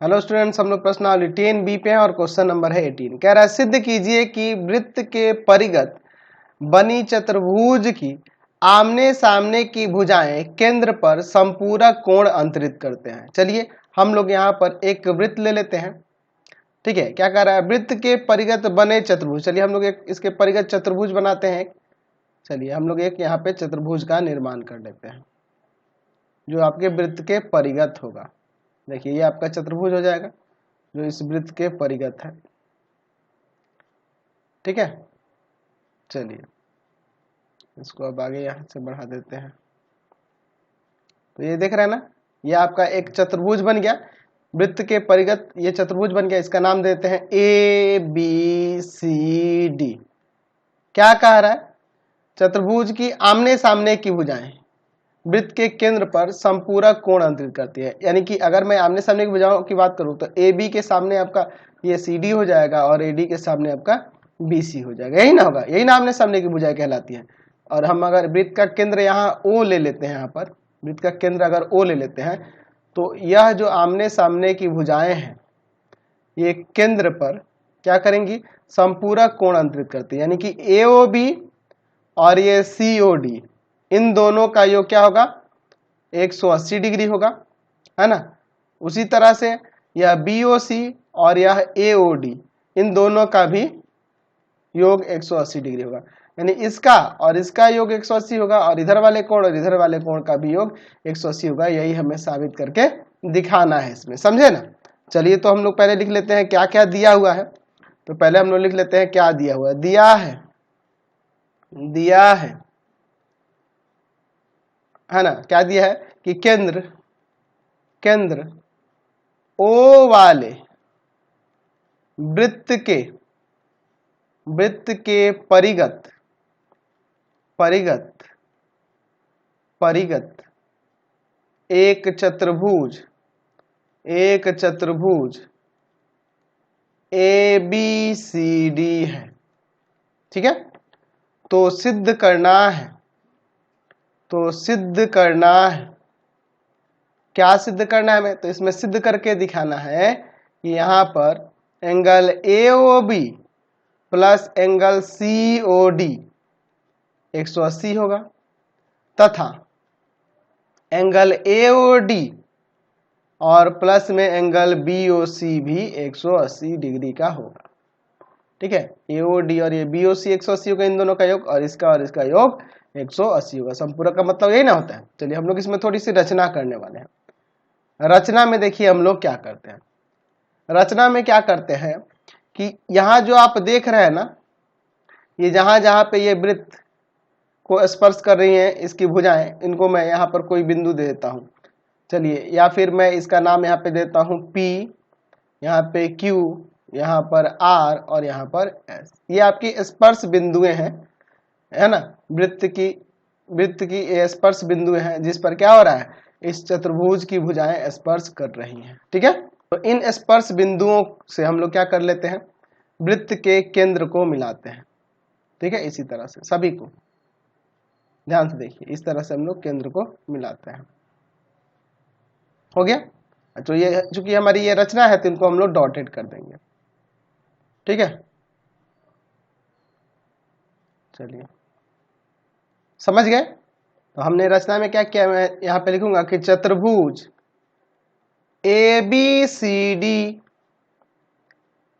Hello students, हम लोग प्रश्नावली 10B पे हैं और क्वेश्चन नंबर है 18। कह रहा है सिद्ध कीजिए कि वृत्त के परिगत बनी चतुर्भुज की आमने सामने की भुजाएं केंद्र पर संपूरक कोण अंतरित करते हैं। चलिए हम लोग यहाँ पर एक वृत्त ले लेते हैं। ठीक है, क्या कह रहा है, वृत्त के परिगत बने चतुर्भुज। चलिए हम लोग एक इसके परिगत चतुर्भुज बनाते हैं। चलिए हम लोग एक यहाँ पे चतुर्भुज का निर्माण कर लेते हैं जो आपके वृत्त के परिगत होगा। देखिए ये आपका चतुर्भुज हो जाएगा जो इस वृत्त के परिगत है। ठीक है, चलिए इसको अब आगे यहाँ से बढ़ा देते हैं। तो ये देख रहे हैं ना, ये आपका एक चतुर्भुज बन गया, वृत्त के परिगत ये चतुर्भुज बन गया। इसका नाम देते हैं ABCD। क्या कह रहा है, चतुर्भुज की आमने सामने की भुजाएं वृत्त के केंद्र पर संपूरक कोण अंतरित करती है। यानी कि अगर मैं आमने सामने की भुजाओं की बात करूं तो AB के सामने आपका ये CD हो जाएगा और AD के सामने आपका BC हो जाएगा। यही ना होगा, यही ना आमने सामने की भुजाएं कहलाती है। और हम अगर वृत्त का केंद्र यहाँ O ले लेते हैं, यहाँ पर वृत्त का केंद्र अगर O ले लेते हैं तो यह जो आमने सामने की भुजाएं हैं ये केंद्र पर क्या करेंगी, संपूरक कोण अंतरित करती है। यानी कि AOB और ये COD इन दोनों का योग क्या होगा, 180 डिग्री होगा, है ना। उसी तरह से यह BOC और यह AOD इन दोनों का भी योग 180 डिग्री होगा। यानी इसका और इसका योग 180 होगा और इधर वाले कोण और इधर वाले कोण का भी योग 180 होगा। यही हमें साबित करके दिखाना है इसमें, समझे ना। चलिए तो हम लोग पहले लिख लेते हैं क्या क्या दिया हुआ है। तो पहले हम लोग लिख लेते हैं क्या दिया हुआ है। दिया है ना, क्या दिया है कि केंद्र O वाले वृत्त के परिगत एक चतुर्भुज ABCD है। ठीक है, तो सिद्ध करना है क्या सिद्ध करना है हमें, तो इसमें सिद्ध करके दिखाना है कि यहाँ पर angle AOB plus angle COD 180 होगा तथा एंगल AOD और प्लस में एंगल BOC भी 180 डिग्री का होगा। ठीक है, AOD और ये BOC 180 होगा, इन दोनों का योग, और इसका योग 180 होगा। संपूरक का मतलब यही ना होता है। चलिए हम लोग इसमें थोड़ी सी रचना करने वाले हैं। रचना में देखिए हम लोग क्या करते हैं, रचना में क्या करते हैं कि यहाँ जो आप देख रहे हैं ना, ये जहां पे ये वृत्त को स्पर्श कर रही हैं इसकी भुजाएं, इनको मैं यहाँ पर कोई बिंदु दे देता हूँ। चलिए, या फिर मैं इसका नाम यहाँ पे देता हूँ P, यहाँ पे Q, यहाँ पर R और यहाँ पर S। ये आपकी स्पर्श बिंदुएं हैं, है ना। वृत्त की स्पर्श बिंदुएं हैं जिस पर क्या हो रहा है, इस चतुर्भुज की भुजाएं स्पर्श कर रही हैं। ठीक है, तो इन स्पर्श बिंदुओं से हम लोग क्या कर लेते हैं, वृत्त के केंद्र को मिलाते हैं। ठीक है, इसी तरह से सभी को ध्यान से देखिए, इस तरह से हम लोग केंद्र को मिलाते हैं। हो गया। तो ये चूंकि हमारी ये रचना है तो इनको हम लोग डॉटेड कर देंगे। ठीक है, चलिए समझ गए। तो हमने रचना में क्या किया, मैं यहाँ पे लिखूंगा कि चतुर्भुज ABCD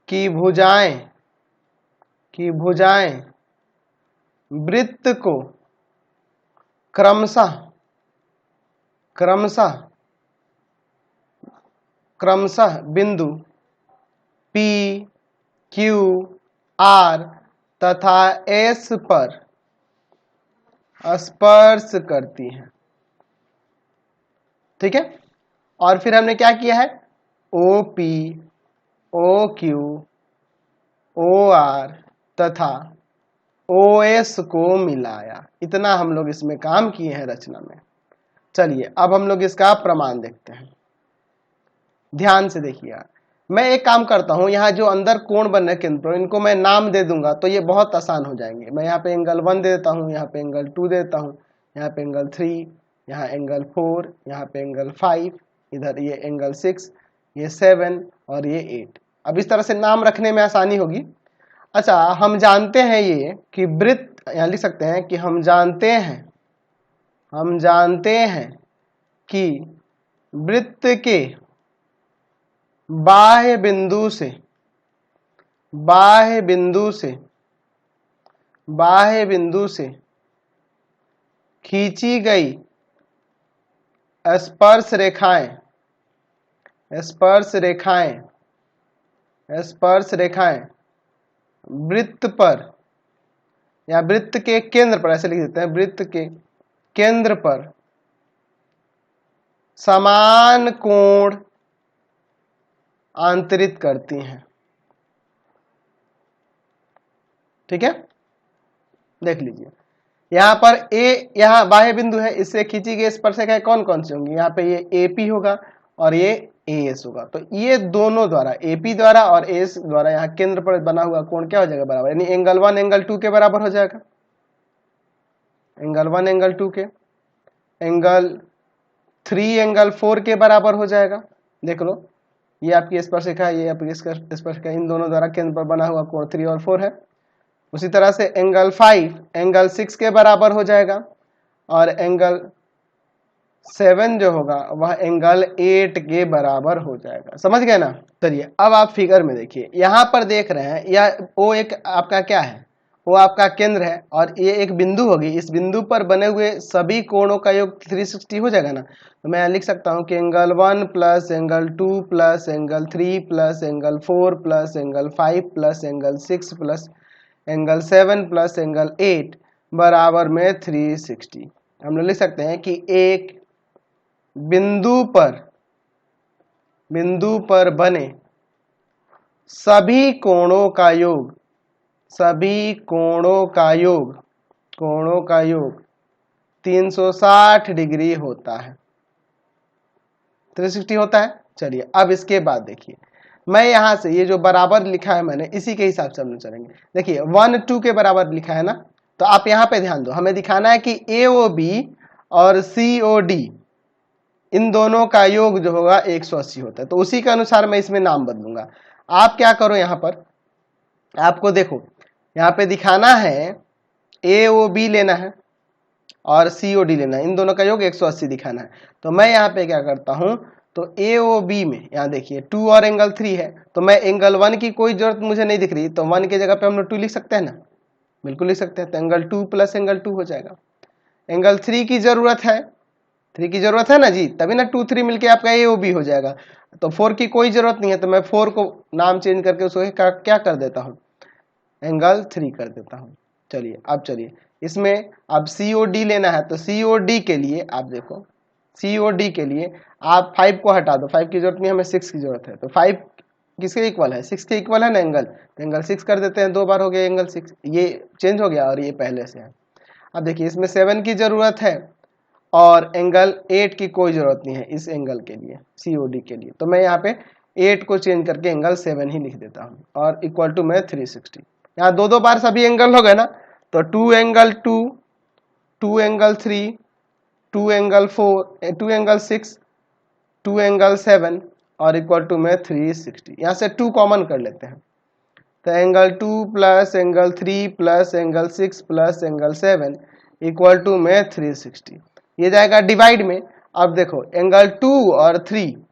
की भुजाएं वृत्त को क्रमशः बिंदु P, Q, R तथा S पर स्पर्श करती हैं। ठीक है, और फिर हमने क्या किया है, OP, OQ, OR तथा OS को मिलाया। इतना हम लोग इसमें काम किए हैं रचना में। चलिए अब हम लोग इसका प्रमाण देखते हैं। ध्यान से देखिएगा, मैं एक काम करता हूं, यहाँ जो अंदर कोण बन रहे केंद्र पर इनको मैं नाम दे दूंगा तो ये बहुत आसान हो जाएंगे। मैं यहाँ पे एंगल 1 दे देता हूँ, यहाँ पे एंगल 2 दे देता हूँ, यहाँ पे एंगल 3, यहाँ एंगल 4, यहाँ पे एंगल 5, इधर ये एंगल 6, ये 7 और ये 8। अब इस तरह से नाम रखने में आसानी होगी। अच्छा, हम जानते हैं ये कि वृत्त, यहाँ लिख सकते हैं कि हम जानते हैं कि वृत्त के बाह्य बिंदु से खींची गई स्पर्श रेखाएं वृत्त पर या वृत्त के केंद्र पर, ऐसे लिख देते हैं, वृत्त के केंद्र पर समान कोण आंतरित करती हैं। ठीक है, देख लीजिए यहाँ पर यहाँ बाह्य बिंदु है, इससे खींची गई स्पर्शरेखाएं कौन कौन सी होंगी? यहाँ पे ये AP होगा और ये AS होगा। तो ये दोनों द्वारा, AP द्वारा और AS द्वारा यहाँ केंद्र पर बना हुआ कोण क्या हो जाएगा? बराबर, यानी एंगल 1 एंगल 2 के बराबर हो जाएगा। एंगल 1 एंगल 2 के, एंगल 3 एंगल 4 के बराबर हो जाएगा। देख लो, ये आपकी स्पर्शरेखा है, ये आपकी स्पर्शरेखा, इन दोनों द्वारा केंद्र पर बना हुआ कोण 3 और 4 है। उसी तरह से एंगल 5 एंगल 6 के बराबर हो जाएगा और एंगल 7 जो होगा वह एंगल 8 के बराबर हो जाएगा। समझ गए ना? चलिए अब आप फिगर में देखिए, यहाँ पर देख रहे हैं यह O एक आपका क्या है? वो आपका केंद्र है और ये एक बिंदु होगी। इस बिंदु पर बने हुए सभी कोणों का योग 360 हो जाएगा ना। तो मैं लिख सकता हूँ कि angle 1 plus angle 2 plus angle 3 plus angle 4 plus angle 5 plus angle 6 plus angle 7 plus angle 8 बराबर में 360। हम लोग लिख सकते हैं कि एक बिंदु पर बने सभी कोणों का योग 360 डिग्री होता है, 360 होता है। चलिए अब इसके बाद देखिए, मैं यहां से ये जो बराबर लिखा है मैंने, इसी के हिसाब से हम लोग चलेंगे। देखिए 1 2 के बराबर लिखा है ना, तो आप यहां पे ध्यान दो, हमें दिखाना है कि AOB और COD इन दोनों का योग जो होगा 180 होता है। तो उसी के अनुसार मैं इसमें नाम बदलूंगा। आप क्या करो, यहाँ पर आपको देखो, यहाँ पे दिखाना है AOB लेना है और COD लेना है, इन दोनों का योग 180 दिखाना है। तो मैं यहाँ पे क्या करता हूँ, तो AOB में यहाँ देखिए 2 और एंगल 3 है, तो मैं एंगल 1 की कोई जरूरत मुझे नहीं दिख रही, तो 1 की जगह पे हम लोग 2 लिख सकते हैं ना, बिल्कुल लिख सकते हैं। तो एंगल 2 प्लस एंगल 2 हो जाएगा। एंगल 3 की जरूरत है, 3 की जरूरत है ना जी, तभी ना 2 3 मिलके आपका AOB हो जाएगा। तो 4 की कोई जरूरत नहीं है, तो मैं 4 को नाम चेंज करके उसको क्या कर देता हूँ, एंगल 3 कर देता हूँ। चलिए अब चलिए इसमें अब COD लेना है, तो COD के लिए आप देखो, COD के लिए आप 5 को हटा दो, 5 की जरूरत नहीं, हमें 6 की जरूरत है। तो 5 किसके इक्वल है? 6 के इक्वल है ना एंगल, तो एंगल 6 कर देते हैं। 2 बार हो गया एंगल 6, ये चेंज हो गया और ये पहले से है। अब देखिए इसमें 7 की जरूरत है और एंगल 8 की कोई जरूरत नहीं है इस एंगल के लिए, COD के लिए। तो मैं यहाँ पे 8 को चेंज करके एंगल 7 ही लिख देता हूँ और इक्वल टू में 360। यहाँ 2 बार सभी एंगल हो गए ना, तो 2 angle 2, 2 angle 3, 2 angle 4, 2 angle 6, 2 angle 7 और इक्वल टू में 360। यहाँ से 2 कॉमन कर लेते हैं, तो angle 2 plus angle 3 plus angle 6 plus angle 7 equal to में 360। ये जाएगा डिवाइड में। अब देखो एंगल 2 और 3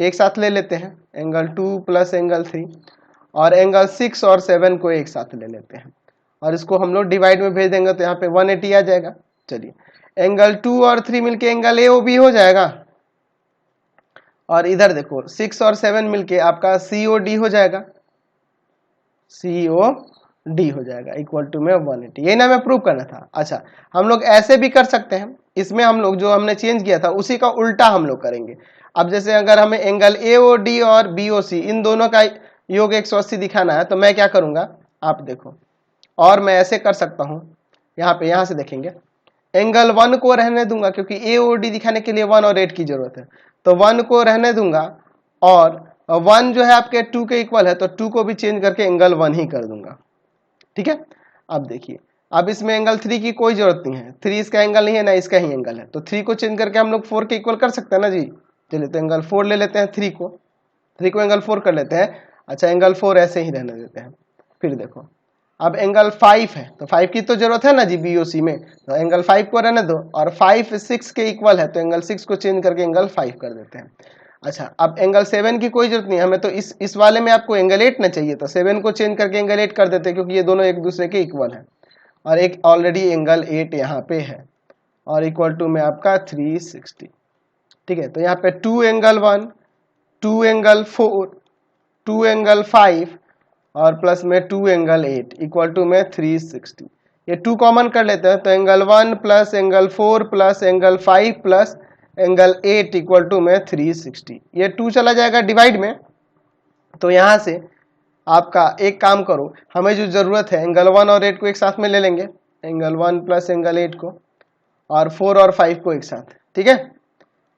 एक साथ ले लेते हैं, एंगल 2 प्लस एंगल 3, और एंगल 6 और 7 को एक साथ ले लेते हैं और इसको हम लोग डिवाइड में भेज देंगे, तो यहाँ पे 180 आ जाएगा। चलिए एंगल 2 और 3 मिलके एंगल AOB हो जाएगा और इधर देखो 6 और 7 मिलके आपका COD हो जाएगा, COD हो जाएगा इक्वल टू में 180। यही ना मैं प्रूव करना था। अच्छा, हम लोग ऐसे भी कर सकते हैं, इसमें हम लोग जो हमने चेंज किया था उसी का उल्टा हम लोग करेंगे। अब जैसे अगर हमें एंगल AOD और BOC इन दोनों का योग 180 दिखाना है, तो मैं क्या करूंगा, आप देखो, और मैं ऐसे कर सकता हूं, यहाँ से देखेंगे, एंगल 1 को रहने दूंगा क्योंकि AOD दिखाने के लिए 1 और 8 की जरूरत है, तो 1 को रहने दूंगा और 1 जो है आपके 2 के इक्वल है, तो 2 को भी चेंज करके एंगल 1 ही कर दूंगा। ठीक है, अब देखिए, अब इसमें एंगल 3 की कोई जरूरत नहीं है, 3 इसका एंगल नहीं है ना इसका ही एंगल है, तो 3 को चेंज करके हम लोग 4 के इक्वल कर सकते हैं ना जी। चलिए तो एंगल 4 ले लेते हैं 3 को, 3 को एंगल 4 कर लेते हैं। अच्छा, एंगल 4 ऐसे ही रहने देते हैं। फिर देखो, अब एंगल 5 है तो 5 की तो जरूरत है ना जी बीओसी में, तो एंगल 5 को रहने दो, और 5 6 के इक्वल है तो एंगल 6 को चेंज करके एंगल 5 कर देते हैं। अच्छा, अब एंगल 7 की कोई जरूरत नहीं, हमें तो इस वाले में आपको एंगल 8 ना चाहिए, तो 7 को चेंज करके एंगल 8 कर देते हैं, क्योंकि ये दोनों एक दूसरे के इक्वल है, और एक ऑलरेडी एंगल 8 यहाँ पे है, और इक्वल टू में आपका 360। ठीक है, तो यहाँ पे 2 एंगल 1, 2 एंगल 4, 2 एंगल 5 और प्लस में 2 एंगल 8 इक्वल टू में 360। ये 2 कॉमन कर लेते हैं तो angle 1 plus angle 4 plus angle 5 plus angle 8 equal to में 360। ये 2 चला जाएगा डिवाइड में, तो यहाँ से आपका एक काम करो, हमें जो जरूरत है एंगल 1 और 8 को एक साथ में ले लेंगे, एंगल 1 प्लस एंगल 8 को, और 4 और 5 को एक साथ। ठीक है,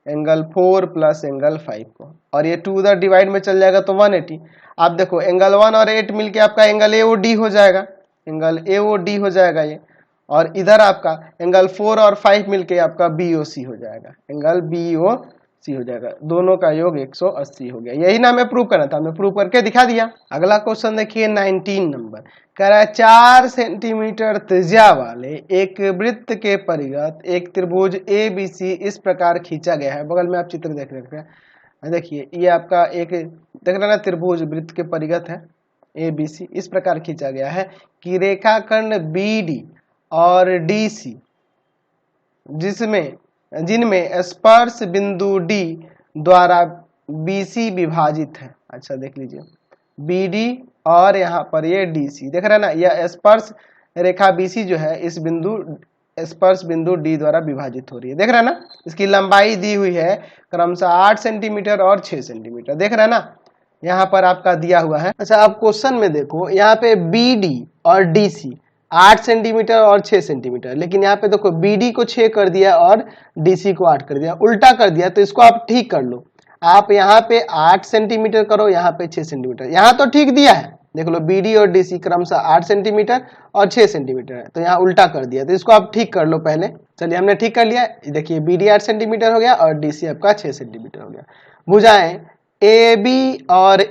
एंगल 4 प्लस एंगल 5 को, और ये 2 उधर डिवाइड में चल जाएगा तो 180। आप देखो एंगल 1 और 8 मिलके आपका एंगल एओडी हो जाएगा, एंगल एओडी हो जाएगा ये, और इधर आपका एंगल 4 और 5 मिलके आपका बीओसी हो जाएगा, एंगल बीओसी हो जाएगा, दोनों का योग 180 हो गया। यही ना हमें प्रूव करना था, हमने प्रूव करके दिखा दिया। अगला क्वेश्चन देखिए 19 नंबर, कह रहा है 4 सेंटीमीटर त्रिज्या वाले एक वृत्त के परिगत एक त्रिभुज ABC इस प्रकार खींचा गया है। बगल में आप चित्र देख रहे हैं, देखिए ये आपका एक देख रहे हैं ना, त्रिभुज वृत्त के परिगत है ABC, इस प्रकार खींचा गया है कि रेखाखंड BD और DC जिनमें स्पर्श बिंदु D द्वारा BC विभाजित है। अच्छा देख लीजिए, BD और यहाँ पर ये DC देख रहे हैं ना, यह स्पर्श रेखा BC जो है इस स्पर्श बिंदु D द्वारा विभाजित हो रही है। देख रहे हैं ना, इसकी लंबाई दी हुई है क्रमशः 8 सेंटीमीटर और 6 सेंटीमीटर। देख रहे हैं ना, यहाँ पर आपका दिया हुआ है। अच्छा, आप क्वेश्चन में देखो, यहाँ पे BD और DC 8 सेंटीमीटर और 6 सेंटीमीटर, लेकिन यहाँ पे देखो BD को 6 कर दिया और DC को 8 कर दिया, उल्टा कर दिया, तो इसको आप ठीक कर लो। आप यहाँ पे 8 सेंटीमीटर करो, यहाँ पे 6 सेंटीमीटर, यहाँ तो ठीक दिया है, देख लो BD और DC क्रमशः 8 सेंटीमीटर और 6 सेंटीमीटर है, तो यहाँ उल्टा कर दिया, तो इसको आप ठीक कर लो पहले। चलिए हमने ठीक कर लिया, देखिए BD 8 सेंटीमीटर हो गया और DC आपका 6 सेंटीमीटर हो गया। भुजाएं AB और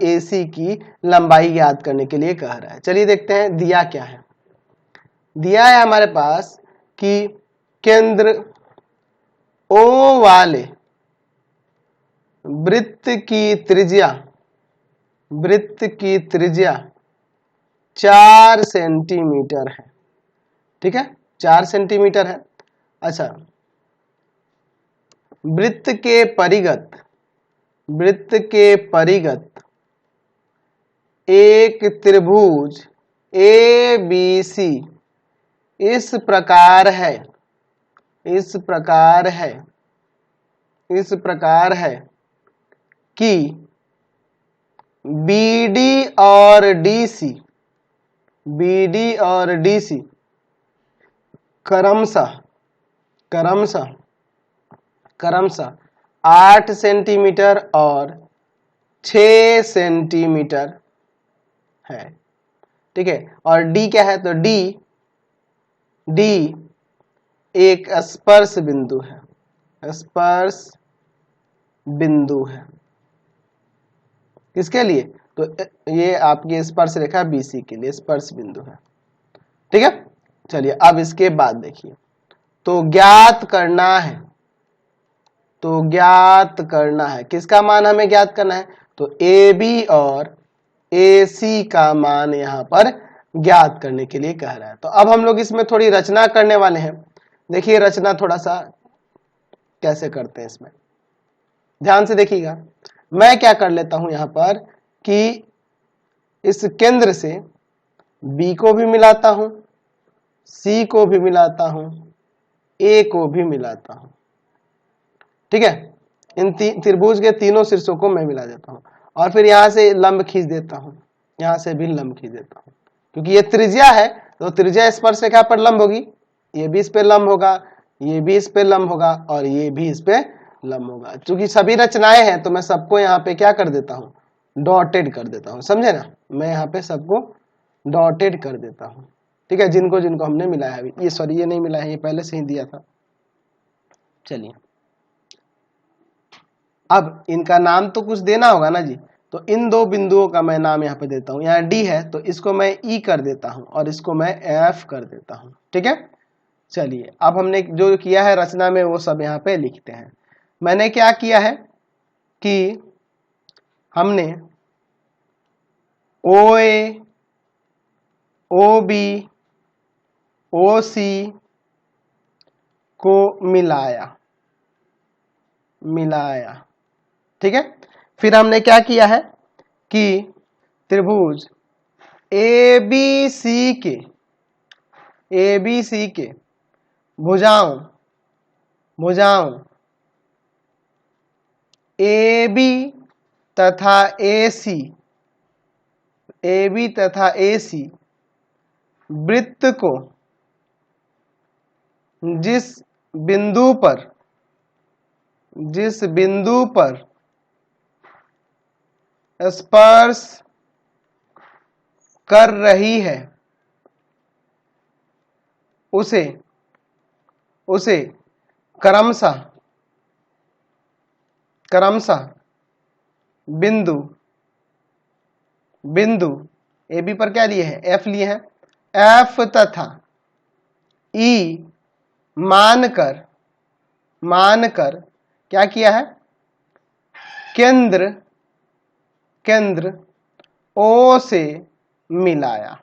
AC की लंबाई याद करने के लिए कह रहा है। चलिए देखते हैं दिया क्या है। दिया है हमारे पास कि केंद्र O वाले वृत्त की त्रिज्या 4 सेंटीमीटर है। ठीक है, 4 सेंटीमीटर है। अच्छा, वृत्त के परिगत एक त्रिभुज ABC इस प्रकार है कि BD और DC क्रमशः 8 सेंटीमीटर और 6 सेंटीमीटर है। ठीक है, और D क्या है, तो D एक स्पर्श बिंदु है। किसके लिए, तो ये आपकी स्पर्श रेखा BC के लिए स्पर्श बिंदु है। ठीक है, चलिए अब इसके बाद देखिए, तो ज्ञात करना है किसका मान हमें ज्ञात करना है, तो AB और AC का मान यहाँ पर ज्ञात करने के लिए कह रहा है। तो अब हम लोग इसमें थोड़ी रचना करने वाले हैं। देखिए रचना थोड़ा सा कैसे करते हैं, इसमें ध्यान से देखिएगा। मैं क्या कर लेता हूं यहाँ पर कि इस केंद्र से B को भी मिलाता हूं, C को भी मिलाता हूं, A को भी मिलाता हूं। ठीक है, इन त्रिभुज के तीनों शीर्षों को मैं मिला देता हूं, और फिर यहां से लंब खींच देता हूं, यहां से भी लंब खींच देता हूं, क्योंकि ये त्रिज्या है तो त्रिज्या स्पर्श रेखा पर लंब होगी, ये भी इस पे लंब होगा, ये भी इस पे लंब होगा, और ये भी इस पे लंब होगा। चूंकि सभी रचनाएं हैं तो मैं सबको यहाँ पे क्या कर देता हूँ, डॉटेड कर देता हूँ, समझे ना, मैं यहाँ पे सबको डॉटेड कर देता हूँ। ठीक है, जिनको जिनको हमने मिलाया है, ये सॉरी ये नहीं मिला है, ये पहले से ही दिया था। चलिए अब इनका नाम तो कुछ देना होगा ना जी, तो इन दो बिंदुओं का मैं नाम यहाँ पे देता हूँ। यहाँ डी है तो इसको मैं ई कर देता हूँ और इसको मैं एफ कर देता हूँ। ठीक है, चलिए अब हमने जो किया है रचना में वो सब यहाँ पे लिखते हैं। मैंने क्या किया है कि हमने ओ ए, ओ बी, ओ सी को मिलाया। ठीक है, फिर हमने क्या किया है कि त्रिभुज ए बी सी के भुजाओं ए बी तथा ए सी वृत्त को जिस बिंदु पर स्पर्श कर रही है उसे क्रमशः बिंदु ए बी पर क्या लिए हैं, एफ लिए हैं, एफ तथा ई मानकर क्या किया है, केंद्र ओ से मिलाया।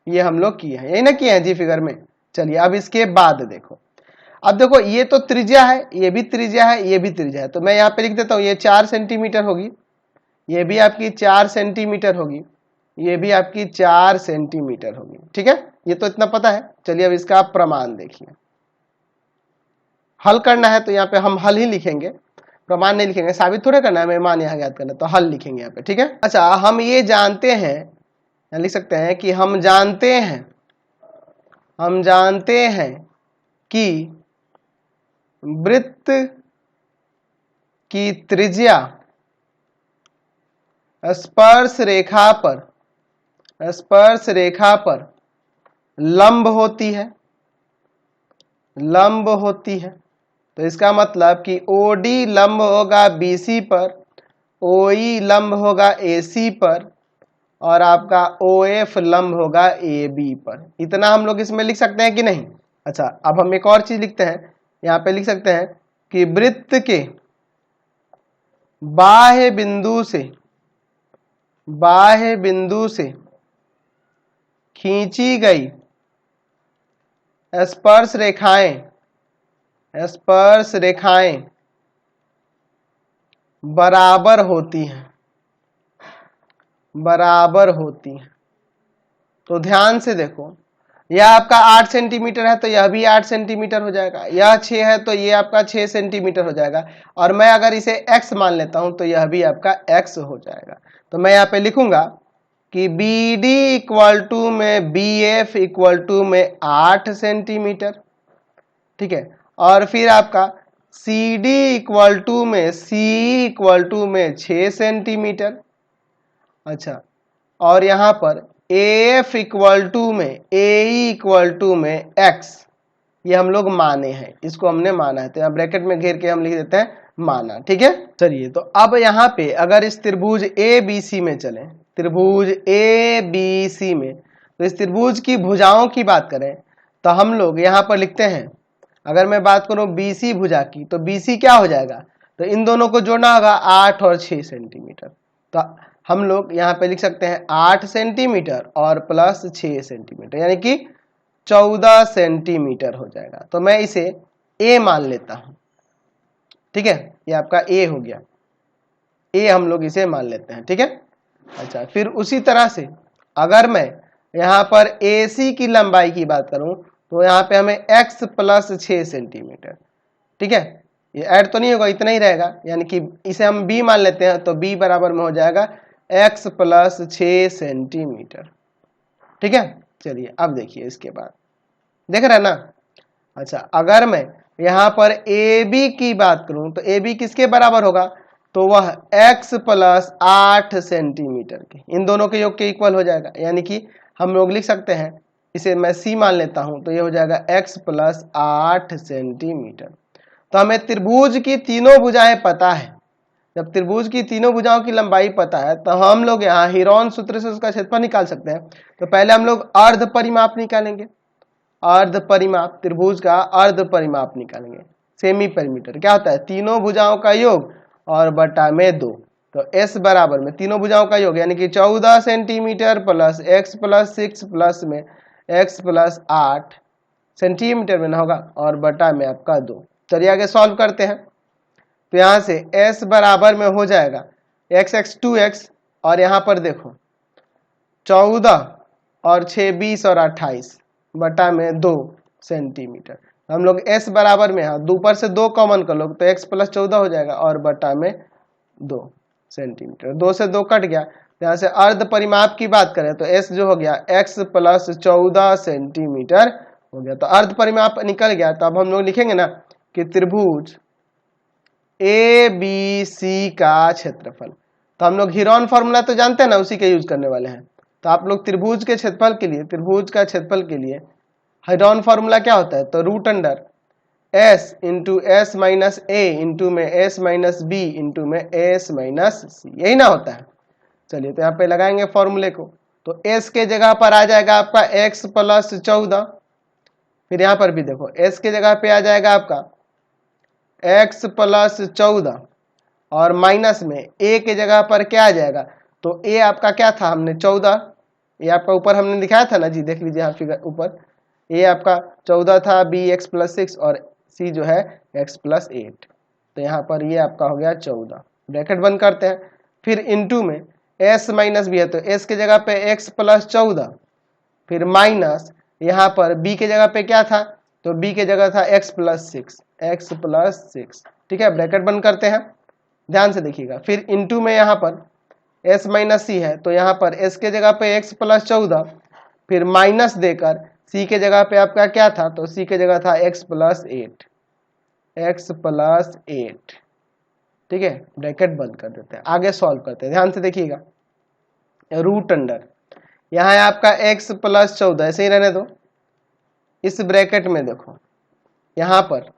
ये हम लोग किए हैं, यही ना किए हैं जी फिगर में। चलिए अब इसके बाद देखो, अब देखो ये तो त्रिज्या है, ये भी त्रिज्या है, ये भी त्रिज्या है, तो मैं यहाँ पे लिख देता हूँ ये 4 सेंटीमीटर होगी, ये भी आपकी 4 सेंटीमीटर होगी, ये भी आपकी 4 सेंटीमीटर होगी। ठीक है, ये तो इतना पता है। चलिए अब इसका आप प्रमाण देखिए। हल करना है तो यहाँ पे हम हल ही लिखेंगे, प्रमाण नहीं लिखेंगे, साबित थोड़े करना है, हमें मान यहाँ ज्ञात करना है, तो हल लिखेंगे यहाँ पे। ठीक है, अच्छा हम ये जानते हैं, यहाँ लिख सकते हैं कि हम जानते हैं कि वृत्त की त्रिज्या स्पर्श रेखा पर लंब होती है। तो इसका मतलब कि OD लंब होगा BC पर, OE लंब होगा AC पर, और आपका OF लंब होगा AB पर। इतना हम लोग इसमें लिख सकते हैं कि नहीं। अच्छा अब हम एक और चीज लिखते हैं, यहाँ पे लिख सकते हैं कि वृत्त के बाह्य बिंदु से खींची गई स्पर्श रेखाएं बराबर होती हैं। तो ध्यान से देखो, यह आपका 8 सेंटीमीटर है तो यह भी 8 सेंटीमीटर हो जाएगा, यह 6 है तो ये आपका 6 सेंटीमीटर हो जाएगा, और मैं अगर इसे x मान लेता हूं तो यह भी आपका x हो जाएगा। तो मैं यहाँ पे लिखूंगा कि BD इक्वल टू में BF इक्वल टू में 8 सेंटीमीटर। ठीक है, और फिर आपका CD इक्वल टू में CE इक्वल टू में 6 सेंटीमीटर। अच्छा, और यहाँ पर AF इक्वल टू में AE इक्वल टू में x, ये हम लोग माने हैं, इसको हमने माना है, तो यहाँ ब्रैकेट में घेर के हम लिख देते हैं माना। ठीक है, चलिए तो अब यहाँ पे अगर इस त्रिभुज ABC में चलें, त्रिभुज ABC में, तो इस त्रिभुज की भुजाओं की बात करें तो हम लोग यहाँ पर लिखते हैं, अगर मैं बात करूं BC भुजा की, तो BC क्या हो जाएगा, तो इन दोनों को जोड़ना होगा 8 और 6 सेंटीमीटर। तो हम लोग यहाँ पे लिख सकते हैं 8 सेंटीमीटर और प्लस 6 सेंटीमीटर, यानी कि 14 सेंटीमीटर हो जाएगा। तो मैं इसे A मान लेता हूं। ठीक है, ये आपका A हो गया, A हम लोग इसे मान लेते हैं। ठीक है, अच्छा फिर उसी तरह से अगर मैं यहाँ पर AC की लंबाई की बात करूं तो यहाँ पे हमें x प्लस 6 सेंटीमीटर। ठीक है, ये ऐड तो नहीं होगा, इतना ही रहेगा, यानी कि इसे हम B मान लेते हैं, तो B बराबर में हो जाएगा x प्लस 6 सेंटीमीटर। ठीक है, चलिए अब देखिए इसके बाद, देख रहे हैं ना। अच्छा अगर मैं यहाँ पर AB की बात करूं तो AB किसके बराबर होगा, तो वह x प्लस 8 सेंटीमीटर के, इन दोनों के योग के इक्वल हो जाएगा, यानी कि हम लोग लिख सकते हैं, इसे मैं C मान लेता हूं, तो ये हो जाएगा x प्लस 8 सेंटीमीटर। तो हमें त्रिभुज की तीनों भुजाएं पता है, जब त्रिभुज की तीनों भुजाओं की लंबाई पता है तो हम लोग यहाँ हीरोन सूत्र से उसका क्षेत्रफल निकाल सकते हैं। तो पहले हम लोग अर्ध परिमाप निकालेंगे, अर्ध परिमाप, त्रिभुज का अर्ध परिमाप निकालेंगे। सेमी पेरीमीटर क्या होता है, तीनों भुजाओं का योग और बटा में 2। तो s बराबर में तीनों भुजाओं का योग यानी कि 14 centimetre plus x plus 6 plus में x प्लस 8 सेंटीमीटर में ना होगा और बटा में आपका 2। चलिए आगे सॉल्व करते हैं। तो यहाँ से s बराबर में हो जाएगा x 2x और यहाँ पर देखो 14 और 6 20 और 28 बटा में 2 सेंटीमीटर। हम लोग s बराबर में दो पर से 2 कॉमन कर लो तो x प्लस 14 हो जाएगा और बटा में 2 सेंटीमीटर। 2 से 2 कट गया। यहाँ से अर्ध परिमाप की बात करें तो s जो हो गया x प्लस 14 सेंटीमीटर हो गया। तो अर्ध परिमाप निकल गया। तो अब हम लोग लिखेंगे ना कि त्रिभुज ABC का क्षेत्रफल। तो हम लोग हीरोन फॉर्मूला तो जानते हैं ना, उसी के यूज करने वाले हैं। तो आप लोग त्रिभुज के क्षेत्रफल के लिए, त्रिभुज का क्षेत्रफल के लिए हीरोन फॉर्मूला क्या होता है, तो root under s into S minus A into में s माइनस बी इंटू में s माइनस सी, यही ना होता है। चलिए तो यहाँ पे लगाएंगे फॉर्मूले को। तो s के जगह पर आ जाएगा आपका x प्लस 14, फिर यहाँ पर भी देखो s के जगह पे आ जाएगा आपका x प्लस 14 और माइनस में a के जगह पर क्या आ जाएगा, तो a आपका क्या था, हमने 14, ये आपका ऊपर हमने दिखाया था ना जी, देख लीजिए यहाँ फिगर ऊपर, a आपका 14 था, b x प्लस 6 और c जो है x प्लस 8। तो यहाँ पर ये आपका हो गया 14, ब्रैकेट बंद करते हैं। फिर इनटू में s माइनस बी है तो s के जगह पे x प्लस 14, फिर माइनस यहाँ पर b के जगह पे क्या था, तो b के जगह था x प्लस 6, x प्लस 6, ठीक है, ब्रैकेट बंद करते हैं, ध्यान से देखिएगा। फिर इनटू में यहाँ पर s माइनस सी है तो यहाँ पर s के जगह पे x प्लस 14, फिर माइनस देकर c के जगह पे आपका क्या था, तो c के जगह था x प्लस 8, x प्लस 8, ठीक है, ब्रैकेट बंद कर देते हैं। आगे सॉल्व करते हैं, ध्यान से देखिएगा। रूट अंडर यहाँ है आपका x प्लस 14, ऐसे ही रहने दो। इस ब्रैकेट में देखो यहाँ पर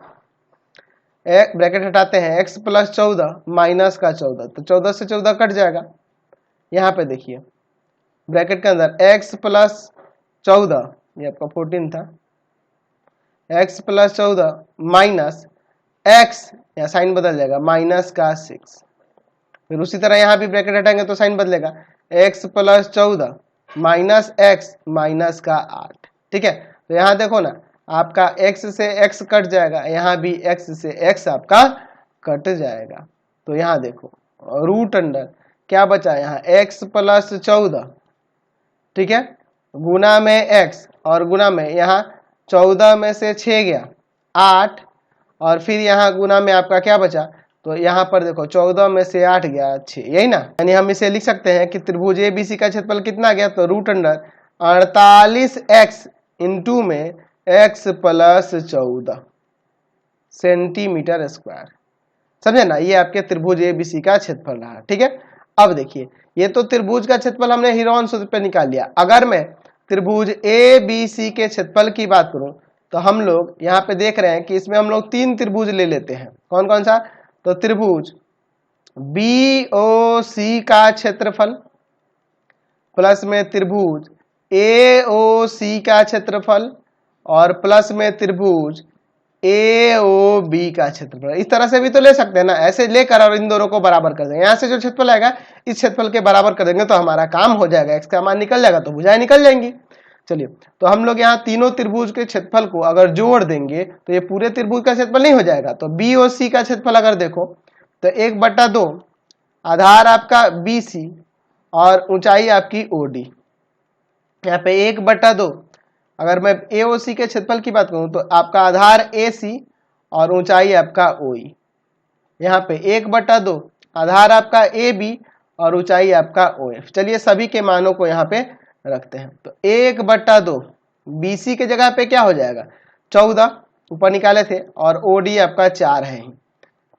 ब्रैकेट हटाते हैं, x प्लस 14 माइनस का 14, तो 14 से 14 कट जाएगा। यहाँ पे देखिए ब्रैकेट के अंदर x प्लस 14, ये आपका 14 था, x प्लस 14 माइनस x, या साइन बदल जाएगा, माइनस का 6। फिर उसी तरह यहाँ भी ब्रैकेट हटाएंगे तो साइन बदलेगा, x plus 14 minus x minus का 8, ठीक है। तो यहाँ देखो ना आपका x से x कट जाएगा, यहाँ भी x से x आपका कट जाएगा। तो यहाँ देखो रूट अंडर क्या बचा, यहाँ x प्लस 14, ठीक है, गुना में x और गुना में यहाँ 14 में से 6 गया 8 और फिर यहाँ गुना में आपका क्या बचा, तो यहाँ पर देखो 14 में से 8 गया 6, यही ना। यानी हम इसे लिख सकते हैं कि त्रिभुज ABC का क्षेत्रफल कितना गया, तो रूट अंडर 48x इंटू में x प्लस 14 सेंटीमीटर स्क्वायर, समझे ना। ये आपके त्रिभुज ABC का क्षेत्रफल रहा, ठीक है। अब देखिए ये तो त्रिभुज का क्षेत्रफल हमने हीरोन सूत्र पे निकाल लिया। अगर मैं त्रिभुज ABC के क्षेत्रफल की बात करूं तो हम लोग यहाँ पे देख रहे हैं कि इसमें हम लोग 3 त्रिभुज ले लेते हैं। कौन कौन सा, तो त्रिभुज BOC का क्षेत्रफल प्लस में त्रिभुज AOC का क्षेत्रफल और प्लस में त्रिभुज AOB का क्षेत्रफल। इस तरह से भी तो ले सकते हैं ना, ऐसे लेकर और इन दोनों को बराबर कर देंगे। यहाँ से जो क्षेत्रफल आएगा इस क्षेत्रफल के बराबर कर देंगे तो हमारा काम हो जाएगा, x का मान निकल जाएगा तो भुजाएं निकल जाएंगी। चलिए तो हम लोग यहाँ तीनों त्रिभुज के क्षेत्रफल को अगर जोड़ देंगे तो ये पूरे त्रिभुज का क्षेत्रफल नहीं हो जाएगा। तो BOC का क्षेत्रफल अगर देखो तो 1/2 आधार आपका BC और ऊंचाई आपकी OD, यहाँ पे 1/2 अगर मैं AOC के क्षेत्रफल की बात करूं तो आपका आधार AC और ऊंचाई आपका OE, यहाँ पे 1/2 आधार आपका AB और ऊंचाई आपका OF। चलिए सभी के मानों को यहाँ पे रखते हैं। तो 1/2 BC के जगह पे क्या हो जाएगा, 14 ऊपर निकाले थे और OD आपका 4 है,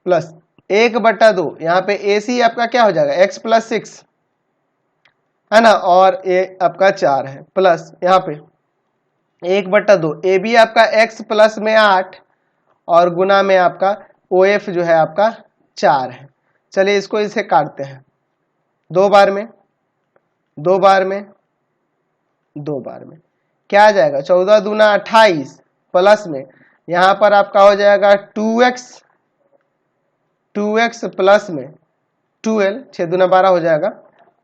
प्लस 1/2 यहाँ पे AC आपका क्या हो जाएगा, x प्लस 6 है ना, और A आपका 4 है, प्लस यहाँ पे 1/2 AB आपका x प्लस में 8 और गुना में आपका OF जो है आपका 4 है। चलिए इसको इसे काटते हैं, 2 बार में 2 बार में 2 बार में क्या आ जाएगा, 14 दूना 28 प्लस में यहां पर आपका हो जाएगा 2x प्लस में 12, 6 दूना 12 हो जाएगा,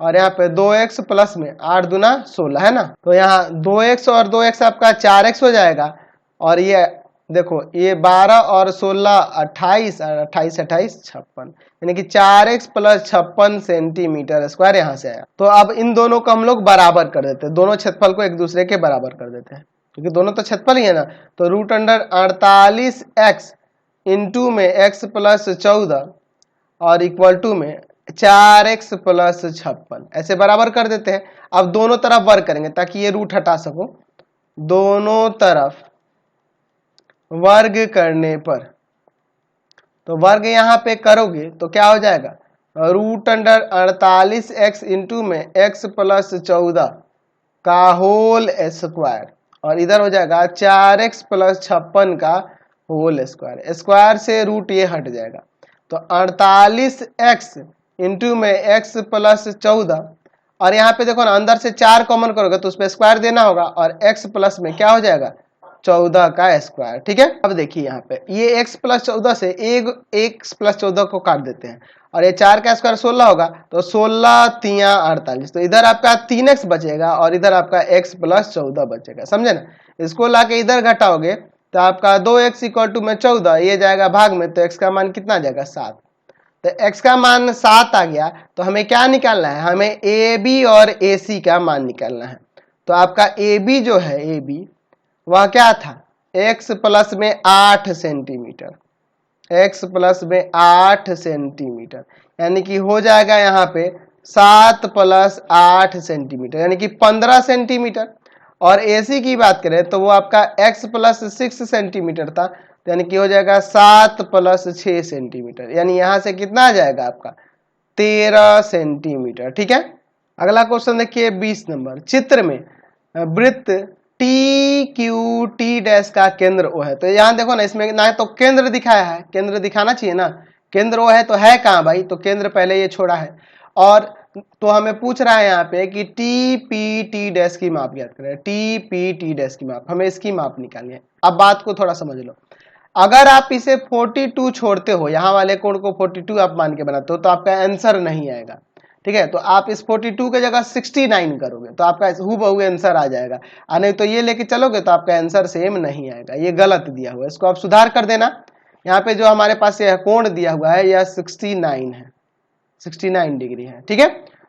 और यहाँ पे 2x प्लस में 8 दूना 16 है ना। तो यहाँ 2x और 2x आपका 4x हो जाएगा, और ये देखो ये 12 और 16 28 और 28 28 56, यानी कि 4x प्लस 56 सेंटीमीटर स्क्वायर यहाँ से आया। तो अब इन दोनों को हम लोग बराबर कर देते हैं, दोनों क्षेत्रफल को एक दूसरे के बराबर कर देते हैं, क्योंकि दोनों तो क्षेत्रफल ही है ना। तो रूट अंडर 48x इंटू में x प्लस 14 और इक्वल टू में 4x प्लस 56, ऐसे बराबर कर देते हैं। अब दोनों तरफ वर्ग करेंगे ताकि ये रूट हटा सको, दोनों तरफ वर्ग करने पर, तो वर्ग यहाँ पे करोगे तो क्या हो जाएगा, रूट अंडर 48x इंटू में x प्लस 14 का होल स्क्वायर, और इधर हो जाएगा 4x प्लस 56 का होल स्क्वायर, स्क्वायर से रूट ये हट जाएगा। तो 48x इंटू में x प्लस 14, और यहाँ पे देखो ना अंदर से 4 कॉमन करोगे तो उस पर स्क्वायर देना होगा, और x प्लस में क्या हो जाएगा 14 का स्क्वायर। ठीक है, अब देखिए यहाँ पे ये x प्लस 14 से x प्लस 14 को काट देते हैं, और ये 4 का स्क्वायर 16 होगा, तो 16 तिया 48, तो इधर आपका 3x बचेगा और इधर आपका x प्लस 14 बचेगा, समझे ना। इसको लाके इधर घटाओगे तो आपका 2x इक्वल टू में 14, ये जाएगा भाग में, तो x का मान कितना आ जाएगा 7। तो x का मान 7 आ गया, तो हमें क्या निकालना है, हमें AB और AC का मान निकालना है। तो आपका AB जो है AB वह क्या था, x प्लस में 8 सेंटीमीटर, x प्लस में 8 सेंटीमीटर, यानी कि हो जाएगा यहाँ पे 7 प्लस 8 सेंटीमीटर, यानी कि 15 सेंटीमीटर। और AC की बात करें तो वो आपका x प्लस 6 सेंटीमीटर था, तो यानी कि हो जाएगा 7 प्लस 6 सेंटीमीटर, यानी यहाँ से कितना आ जाएगा आपका 13 सेंटीमीटर। ठीक है, अगला क्वेश्चन देखिए 20 नंबर, चित्र में वृत्त TQT डैश का केंद्र O है। तो यहाँ देखो ना, इसमें ना तो केंद्र दिखाया है, केंद्र दिखाना चाहिए ना, केंद्र O है तो है कहाँ भाई, तो केंद्र पहले ये छोड़ा है, और तो हमें पूछ रहा है यहाँ पे कि TPT डैश की माप ज्ञात करें, TPT डैश की माप, हमें इसकी माप निकालनी है। अब बात को थोड़ा समझ लो, अगर आप इसे 42 छोड़ते हो, यहाँ वाले कोण को 42 आप मान के बनाते हो, तो आपका आंसर नहीं आएगा। ठीक है, तो आप इस 42 के जगह 69 करोगे तो आपका हूबहू आंसर आ जाएगा, और नहीं तो ये लेके चलोगे तो आपका आंसर सेम नहीं आएगा, ये गलत दिया हुआ है, इसको आप सुधार कर देना। यहाँ पे जो हमारे पास यह कोण दिया हुआ है यह 69 है, 69 डिग्री है। ठीक है,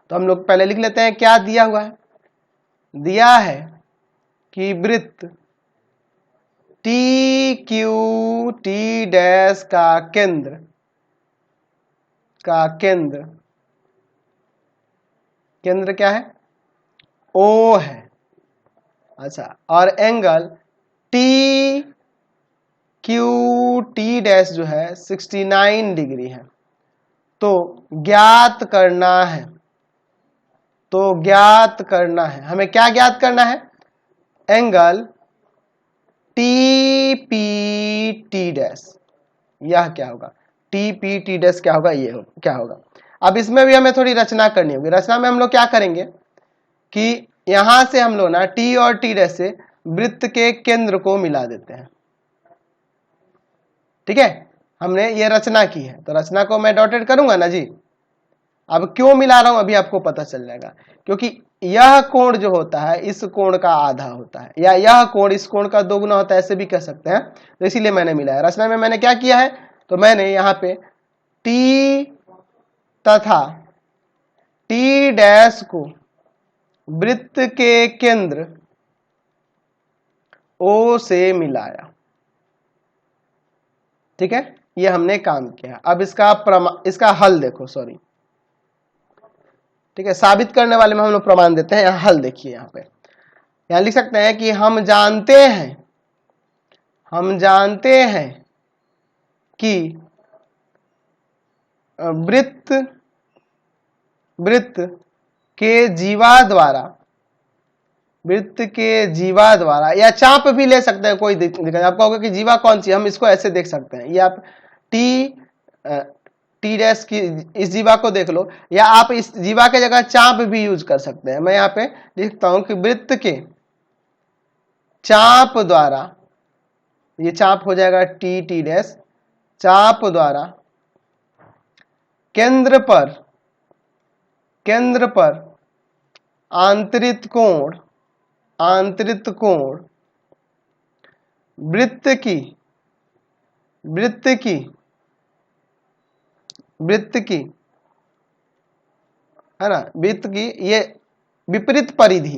तो हम लोग पहले लिख लेते हैं क्या दिया हुआ है, दिया है कि वृत्त TQT डैश का केंद्र क्या है, O है। अच्छा, और एंगल TQT डैश जो है 69 डिग्री है। तो ज्ञात करना है, हमें क्या ज्ञात करना है, एंगल TPT डैश, यह क्या होगा, TPT डैश क्या होगा, ये क्या होगा। अब इसमें भी हमें थोड़ी रचना करनी होगी। रचना में हम लोग क्या करेंगे कि यहां से हम लोग ना T और T डैश से वृत्त के केंद्र को मिला देते हैं। ठीक है, हमने ये रचना की है, तो रचना को मैं डॉटेड करूंगा ना जी। अब क्यों मिला रहा हूं अभी आपको पता चल जाएगा, क्योंकि यह कोण जो होता है इस कोण का आधा होता है, या यह कोण इस कोण का दोगुना होता है, ऐसे भी कह सकते हैं, तो इसीलिए मैंने मिलाया। रचना में मैंने क्या किया है, तो मैंने यहाँ पे T तथा T डैश को वृत्त के केंद्र O से मिलाया। ठीक है, ये हमने काम किया। अब इसका हल देखो, सॉरी, ठीक है, साबित करने वाले में हम लोग प्रमाण देते हैं। यहाँ हल देखिए, यहाँ पे यहाँ लिख सकते हैं कि हम जानते हैं कि वृत्त के जीवा द्वारा या चाप भी ले सकते हैं, कोई दिक्कत नहीं। आपको होगा कि जीवा कौन सी, हम इसको ऐसे देख सकते हैं, ये आप टी डैश की इस जीवा को देख लो, या आप इस जीवा के जगह चाप भी यूज कर सकते हैं। मैं यहाँ पे लिखता हूं कि वृत्त के चाप द्वारा, ये चाप हो जाएगा टी टी डैश, चाप द्वारा केंद्र पर आंतरित कोण वृत्त की है ना, वृत्त की ये विपरीत परिधि,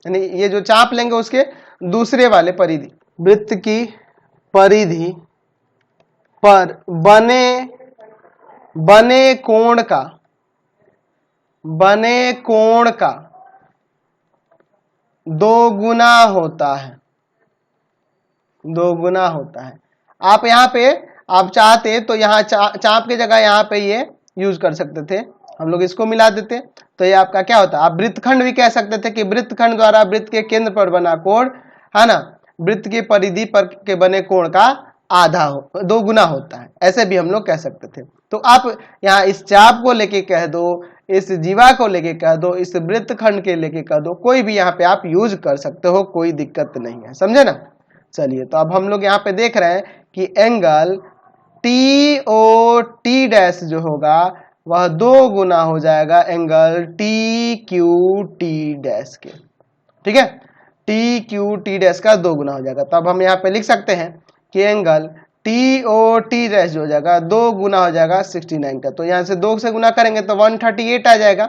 यानी ये जो चाप लेंगे उसके दूसरे वाले परिधि, वृत्त की परिधि पर बने कोण का 2 गुना होता है। आप यहाँ पे आप चाहते तो यहाँ चाप की जगह यहाँ पे ये यूज कर सकते थे, हम लोग इसको मिला देते तो ये आपका क्या होता है। आप वृत्तखंड भी कह सकते थे कि वृत्तखंड द्वारा वृत्त के केंद्र पर बना कोण, है ना, वृत्त की परिधि पर के बने कोण का 2 गुना होता है, ऐसे भी हम लोग कह सकते थे। तो आप यहाँ इस चाप को लेके कह दो, इस जीवा को लेके कह दो, इस वृत्तखंड के लेके कह दो, कोई भी यहाँ पे आप यूज कर सकते हो, कोई दिक्कत नहीं है, समझे ना। चलिए, तो अब हम लोग यहाँ पे देख रहे हैं कि angle T O T dash जो होगा वह 2 गुना हो जाएगा angle T Q T dash के, ठीक है, टी क्यू टी डैश का 2 गुना हो जाएगा। तब हम यहाँ पे लिख सकते हैं कि angle T O T dash जो हो जाएगा 2 गुना हो जाएगा 69 का, तो यहाँ से 2 से गुना करेंगे तो 138 आ जाएगा।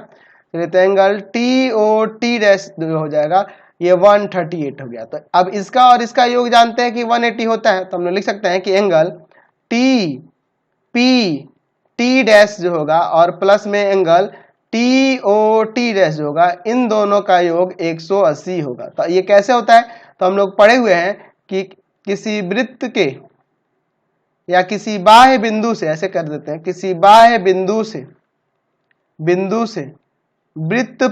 तो angle T O T dash जो हो जाएगा ये 138 हो गया। तो अब इसका और इसका योग जानते हैं कि 180 होता है, तो हम लोग लिख सकते हैं कि angle T P T dash जो होगा और प्लस में angle T O T dash जो होगा, इन दोनों का योग 180 होगा। तो ये कैसे होता है, तो हम लोग पढ़े हुए हैं कि किसी वृत्त के या किसी बाह्य बिंदु से, ऐसे कर देते हैं, किसी बाह्य बिंदु से वृत्त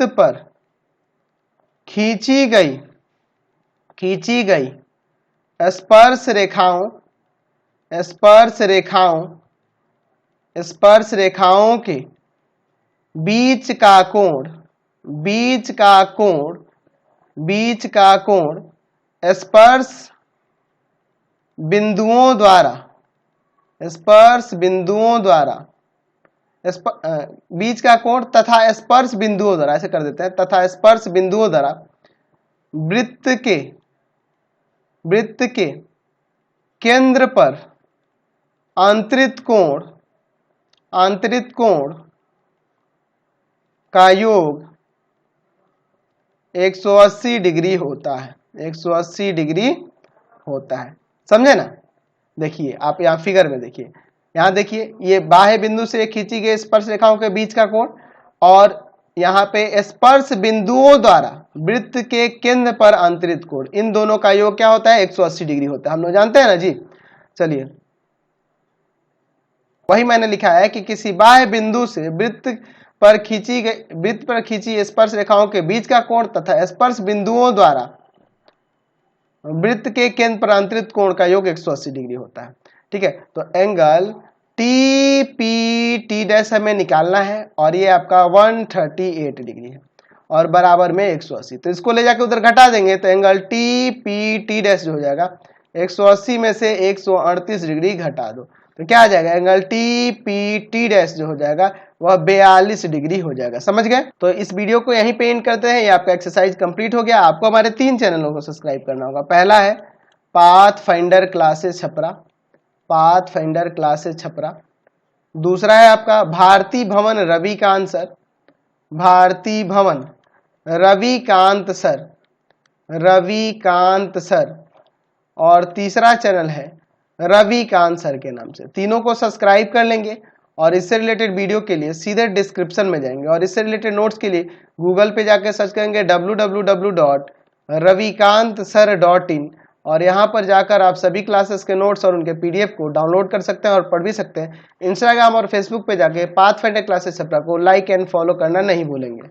पर खींची गई स्पर्श रेखाओं के बीच का कोण स्पर्श बिंदुओं द्वारा बीच का कोण तथा स्पर्श बिंदुओं द्वारा, ऐसे कर देते हैं, तथा स्पर्श बिंदुओं द्वारा वृत्त के केंद्र पर आंतरित कोण का योग 180 डिग्री होता है, 180 डिग्री होता है, समझे ना। देखिए आप यहाँ फिगर में देखिए, यहाँ देखिए ये बाह्य बिंदु से खींची गई स्पर्श रेखाओं के बीच का कोण और यहाँ पे स्पर्श बिंदुओं द्वारा वृत्त के केंद्र पर आंतरित कोण, इन दोनों का योग क्या होता है, 180 डिग्री होता है, हम लोग जानते हैं ना जी। चलिए, वही मैंने लिखा है कि किसी बाह्य बिंदु से वृत्त पर खींची स्पर्श रेखाओं के बीच का कोण तथा स्पर्श बिंदुओं द्वारा वृत्त के केंद्र पर आंतरित कोण का योग 180 डिग्री होता है, ठीक है। तो angle T P T dash हमें निकालना है और ये आपका 138 डिग्री है और बराबर में 180, तो इसको ले जाके उधर घटा देंगे तो angle T P T dash जो हो जाएगा 180 में से 138 डिग्री घटा दो तो क्या आ जाएगा, angle T P T dash जो हो जाएगा वह 42 डिग्री हो जाएगा, समझ गए। तो इस वीडियो को यहीं पे एंड करते हैं, ये आपका एक्सरसाइज कंप्लीट हो गया। आपको हमारे 3 चैनलों को सब्सक्राइब करना होगा। पहला है पाथफाइंडर क्लासेस छपरा, दूसरा है आपका भारती भवन रविकांत सर और तीसरा चैनल है रविकांत सर के नाम से। तीनों को सब्सक्राइब कर लेंगे और इससे रिलेटेड वीडियो के लिए सीधे डिस्क्रिप्शन में जाएंगे और इससे रिलेटेड नोट्स के लिए गूगल पे जाकर सर्च करेंगे www.ravikantsir.in और यहाँ पर जाकर आप सभी क्लासेस के नोट्स और उनके पीडीएफ को डाउनलोड कर सकते हैं और पढ़ भी सकते हैं। इंस्टाग्राम और फेसबुक पे जाके पाथफाइंडर क्लासेस छपरा को लाइक एंड फॉलो करना नहीं भूलेंगे।